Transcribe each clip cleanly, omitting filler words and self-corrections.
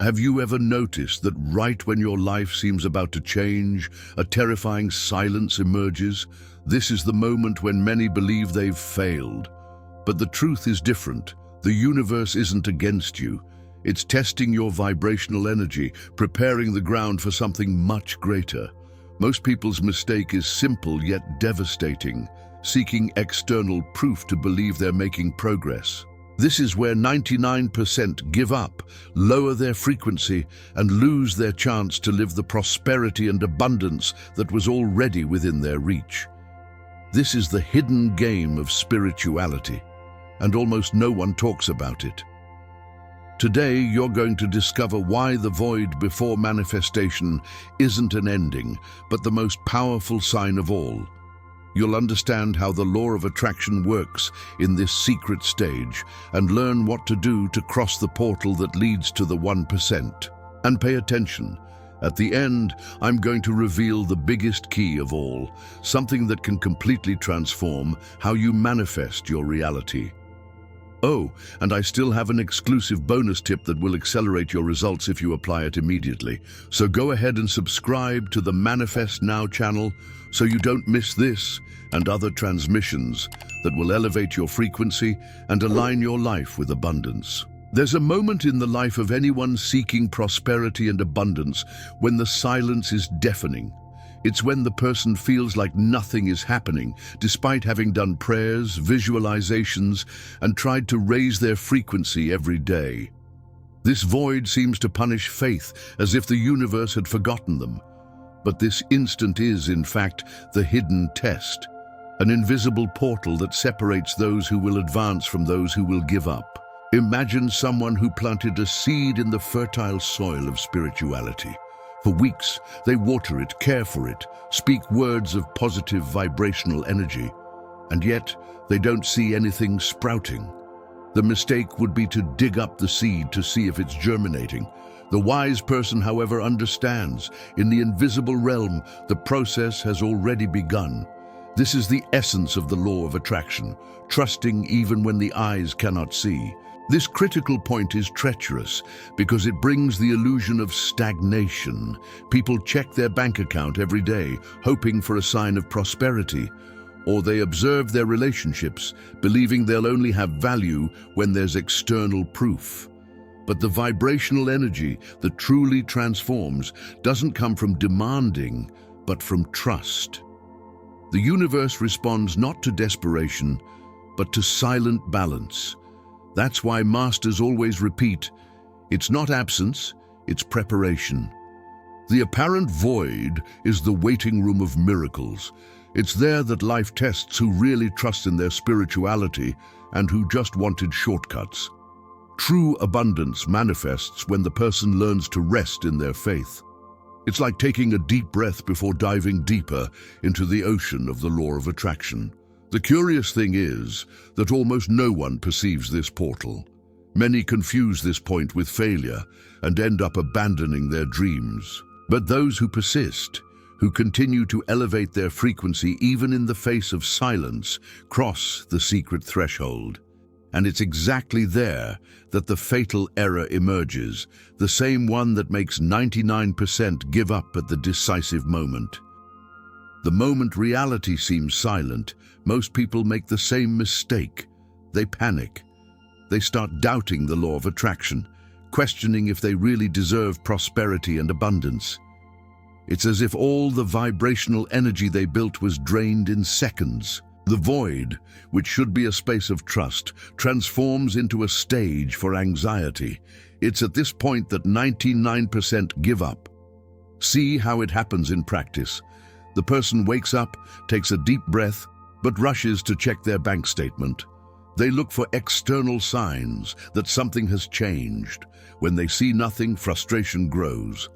Have you ever noticed that right when your life seems about to change, a terrifying silence emerges? This is the moment when many believe they've failed. But the truth is different. The universe isn't against you. It's testing your vibrational energy, preparing the ground for something much greater. Most people's mistake is simple yet devastating, seeking external proof to believe they're making progress. This is where 99% give up, lower their frequency, and lose their chance to live the prosperity and abundance that was already within their reach. This is the hidden game of spirituality, and almost no one talks about it. Today, you're going to discover why the void before manifestation isn't an ending, but the most powerful sign of all. You'll understand how the law of attraction works in this secret stage and learn what to do to cross the portal that leads to the 1%. And pay attention. At the end, I'm going to reveal the biggest key of all, something that can completely transform how you manifest your reality. Oh, and I still have an exclusive bonus tip that will accelerate your results if you apply it immediately. So go ahead and subscribe to the Manifest Now channel so you don't miss this and other transmissions that will elevate your frequency and align your life with abundance. There's a moment in the life of anyone seeking prosperity and abundance when the silence is deafening. It's when the person feels like nothing is happening, despite having done prayers, visualizations, and tried to raise their frequency every day. This void seems to punish faith, as if the universe had forgotten them. But this instant is, in fact, the hidden test, an invisible portal that separates those who will advance from those who will give up. Imagine someone who planted a seed in the fertile soil of spirituality. For weeks, they water it, care for it, speak words of positive vibrational energy, and yet they don't see anything sprouting. The mistake would be to dig up the seed to see if it's germinating. The wise person, however, understands. In the invisible realm, the process has already begun. This is the essence of the law of attraction, trusting even when the eyes cannot see. This critical point is treacherous because it brings the illusion of stagnation. People check their bank account every day, hoping for a sign of prosperity, or they observe their relationships, believing they'll only have value when there's external proof. But the vibrational energy that truly transforms doesn't come from demanding, but from trust. The universe responds not to desperation, but to silent balance. That's why masters always repeat, it's not absence, it's preparation. The apparent void is the waiting room of miracles. It's there that life tests who really trust in their spirituality and who just wanted shortcuts. True abundance manifests when the person learns to rest in their faith. It's like taking a deep breath before diving deeper into the ocean of the law of attraction. The curious thing is that almost no one perceives this portal. Many confuse this point with failure and end up abandoning their dreams. But those who persist, who continue to elevate their frequency even in the face of silence, cross the secret threshold. And it's exactly there that the fatal error emerges, the same one that makes 99% give up at the decisive moment. The moment reality seems silent, most people make the same mistake. They panic. They start doubting the law of attraction, questioning if they really deserve prosperity and abundance. It's as if all the vibrational energy they built was drained in seconds. The void, which should be a space of trust, transforms into a stage for anxiety. It's at this point that 99% give up. See how it happens in practice. The person wakes up, takes a deep breath, but rushes to check their bank statement. They look for external signs that something has changed. When they see nothing, frustration grows.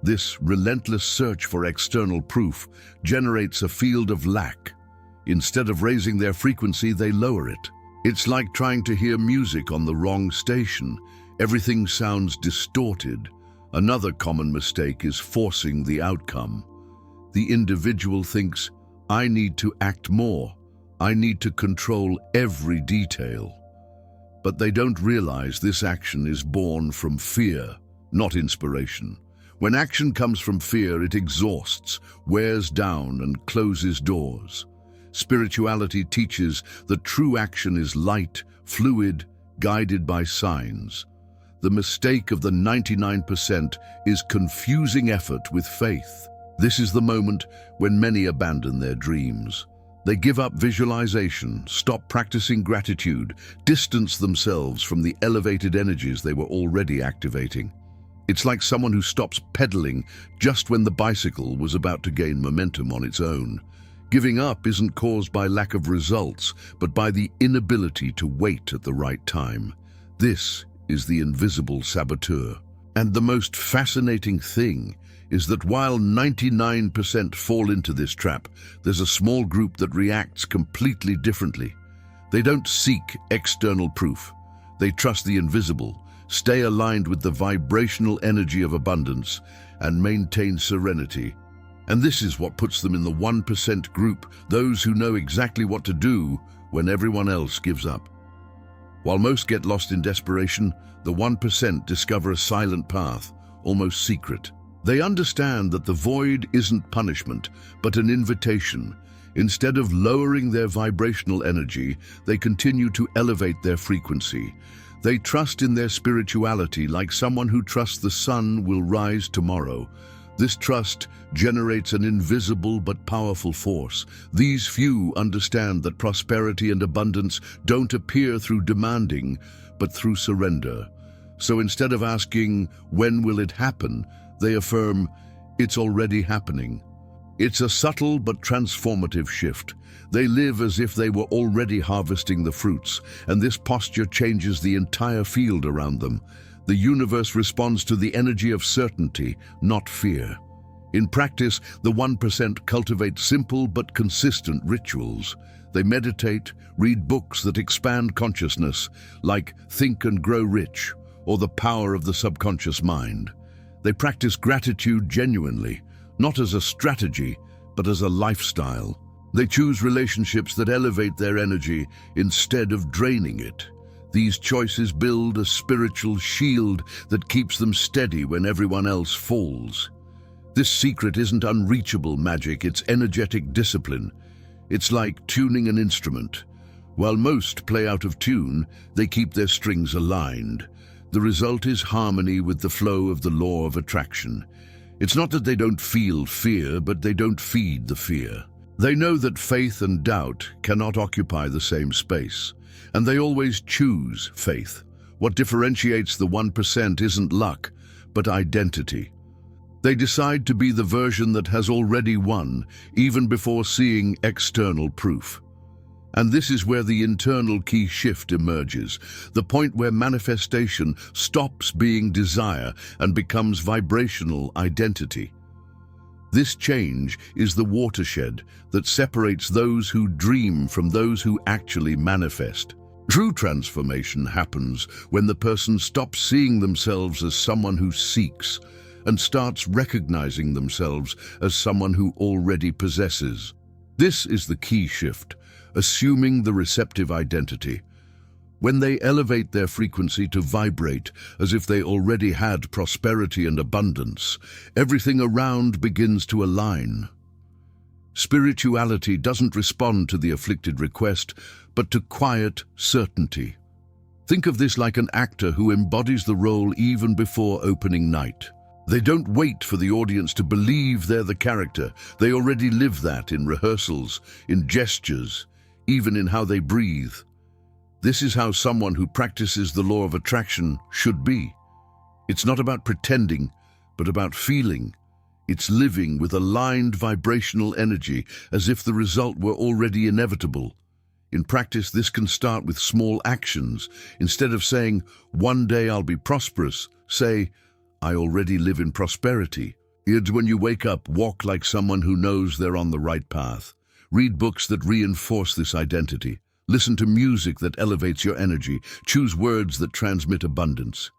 This relentless search for external proof generates a field of lack. Instead of raising their frequency, they lower it. It's like trying to hear music on the wrong station. Everything sounds distorted. Another common mistake is forcing the outcome. The individual thinks, I need to act more. I need to control every detail. But they don't realize this action is born from fear, not inspiration. When action comes from fear, it exhausts, wears down, and closes doors. Spirituality teaches that true action is light, fluid, guided by signs. The mistake of the 99% is confusing effort with faith. This is the moment when many abandon their dreams. They give up visualization, stop practicing gratitude, distance themselves from the elevated energies they were already activating. It's like someone who stops pedaling just when the bicycle was about to gain momentum on its own. Giving up isn't caused by lack of results, but by the inability to wait at the right time. This is the invisible saboteur. And the most fascinating thing is that while 99% fall into this trap, there's a small group that reacts completely differently. They don't seek external proof. They trust the invisible, stay aligned with the vibrational energy of abundance, and maintain serenity. And this is what puts them in the 1% group, those who know exactly what to do when everyone else gives up. While most get lost in desperation, the 1% discover a silent path, almost secret. They understand that the void isn't punishment, but an invitation. Instead of lowering their vibrational energy, they continue to elevate their frequency. They trust in their spirituality like someone who trusts the sun will rise tomorrow. This trust generates an invisible but powerful force. These few understand that prosperity and abundance don't appear through demanding, but through surrender. So instead of asking, "When will it happen?" they affirm, "It's already happening." It's a subtle but transformative shift. They live as if they were already harvesting the fruits, and this posture changes the entire field around them. The universe responds to the energy of certainty, not fear. In practice, the 1% cultivate simple but consistent rituals. They meditate, read books that expand consciousness, like Think and Grow Rich, or The Power of the Subconscious Mind. They practice gratitude genuinely, not as a strategy, but as a lifestyle. They choose relationships that elevate their energy instead of draining it. These choices build a spiritual shield that keeps them steady when everyone else falls. This secret isn't unreachable magic, it's energetic discipline. It's like tuning an instrument. While most play out of tune, they keep their strings aligned. The result is harmony with the flow of the law of attraction. It's not that they don't feel fear, but they don't feed the fear. They know that faith and doubt cannot occupy the same space, and they always choose faith. What differentiates the 1% isn't luck, but identity. They decide to be the version that has already won, even before seeing external proof. And this is where the internal key shift emerges, the point where manifestation stops being desire and becomes vibrational identity. This change is the watershed that separates those who dream from those who actually manifest. True transformation happens when the person stops seeing themselves as someone who seeks and starts recognizing themselves as someone who already possesses. This is the key shift, assuming the receptive identity. When they elevate their frequency to vibrate as if they already had prosperity and abundance, everything around begins to align. Spirituality doesn't respond to the afflicted request, but to quiet certainty. Think of this like an actor who embodies the role even before opening night. They don't wait for the audience to believe they're the character. They already live that in rehearsals, in gestures, even in how they breathe. This is how someone who practices the law of attraction should be. It's not about pretending, but about feeling. It's living with aligned vibrational energy as if the result were already inevitable. In practice, this can start with small actions. Instead of saying, "One day I'll be prosperous," say, "I already live in prosperity." When you wake up, walk like someone who knows they're on the right path. Read books that reinforce this identity. Listen to music that elevates your energy. Choose words that transmit abundance.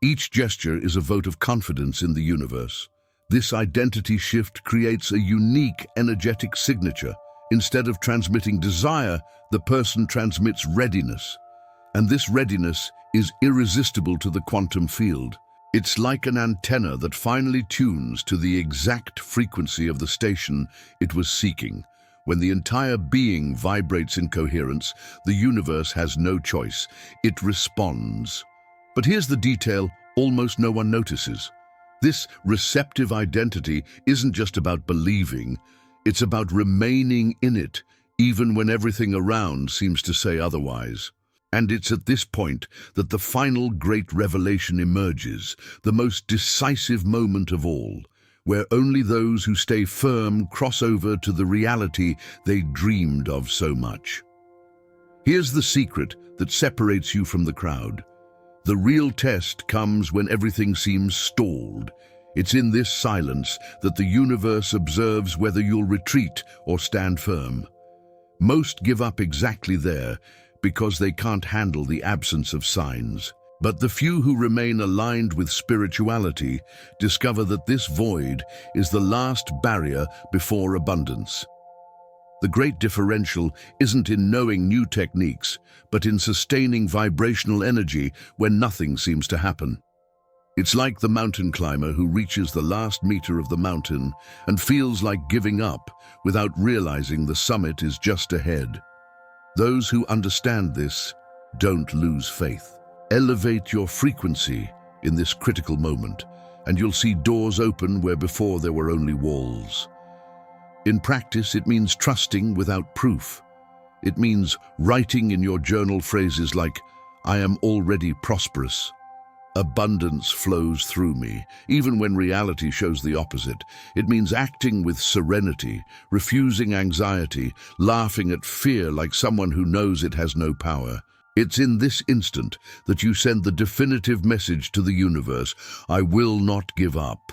Each gesture is a vote of confidence in the universe. This identity shift creates a unique energetic signature. Instead of transmitting desire, the person transmits readiness. And this readiness is irresistible to the quantum field. It's like an antenna that finally tunes to the exact frequency of the station it was seeking. When the entire being vibrates in coherence, the universe has no choice. It responds. But here's the detail almost no one notices. This receptive identity isn't just about believing, it's about remaining in it, even when everything around seems to say otherwise. And it's at this point that the final great revelation emerges, the most decisive moment of all, where only those who stay firm cross over to the reality they dreamed of so much. Here's the secret that separates you from the crowd. The real test comes when everything seems stalled. It's in this silence that the universe observes whether you'll retreat or stand firm. Most give up exactly there, because they can't handle the absence of signs. But the few who remain aligned with spirituality discover that this void is the last barrier before abundance. The great differential isn't in knowing new techniques, but in sustaining vibrational energy when nothing seems to happen. It's like the mountain climber who reaches the last meter of the mountain and feels like giving up without realizing the summit is just ahead. Those who understand this don't lose faith. Elevate your frequency in this critical moment, and you'll see doors open where before there were only walls. In practice, it means trusting without proof. It means writing in your journal phrases like, "I am already prosperous. Abundance flows through me," even when reality shows the opposite. It means acting with serenity, refusing anxiety, laughing at fear like someone who knows it has no power. It's in this instant that you send the definitive message to the universe: I will not give up.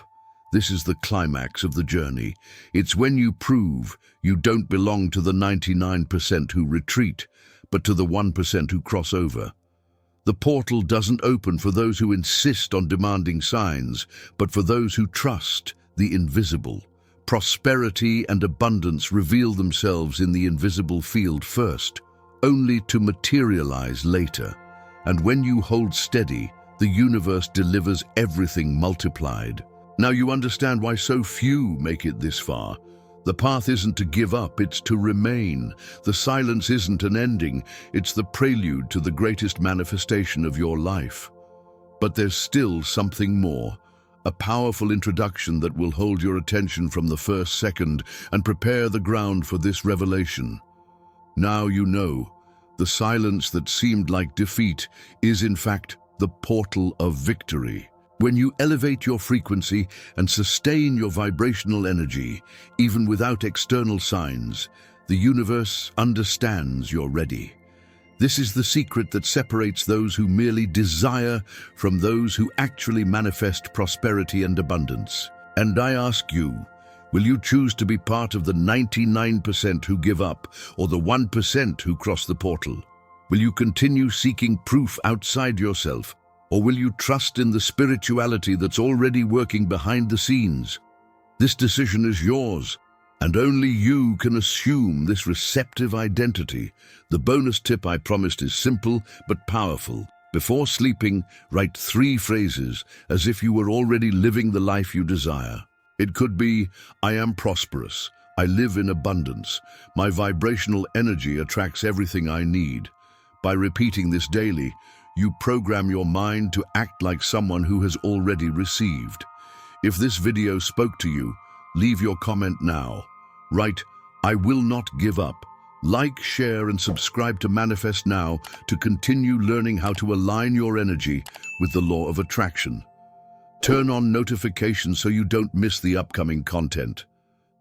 This is the climax of the journey. It's when you prove you don't belong to the 99% who retreat, but to the 1% who cross over. The portal doesn't open for those who insist on demanding signs, but for those who trust the invisible. Prosperity and abundance reveal themselves in the invisible field first, only to materialize later. And when you hold steady, the universe delivers everything multiplied. Now you understand why so few make it this far. The path isn't to give up, it's to remain. The silence isn't an ending, it's the prelude to the greatest manifestation of your life. But there's still something more, a powerful introduction that will hold your attention from the first second and prepare the ground for this revelation. Now you know, the silence that seemed like defeat is in fact the portal of victory. When you elevate your frequency and sustain your vibrational energy, even without external signs, the universe understands you're ready. This is the secret that separates those who merely desire from those who actually manifest prosperity and abundance. And I ask you, will you choose to be part of the 99% who give up or the 1% who cross the portal? Will you continue seeking proof outside yourself? Or will you trust in the spirituality that's already working behind the scenes? This decision is yours, and only you can assume this receptive identity. The bonus tip I promised is simple but powerful. Before sleeping, write 3 phrases as if you were already living the life you desire. It could be, I am prosperous, I live in abundance, my vibrational energy attracts everything I need. By repeating this daily, you program your mind to act like someone who has already received. If this video spoke to you, leave your comment now. Write, I will not give up. Like, share, and subscribe to Manifest Now to continue learning how to align your energy with the law of attraction. Turn on notifications so you don't miss the upcoming content.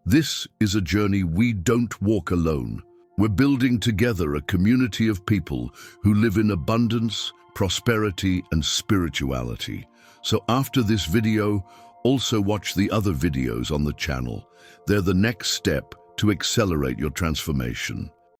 This is a journey we don't walk alone. We're building together a community of people who live in abundance, prosperity, and spirituality. So after this video, also watch the other videos on the channel. They're the next step to accelerate your transformation.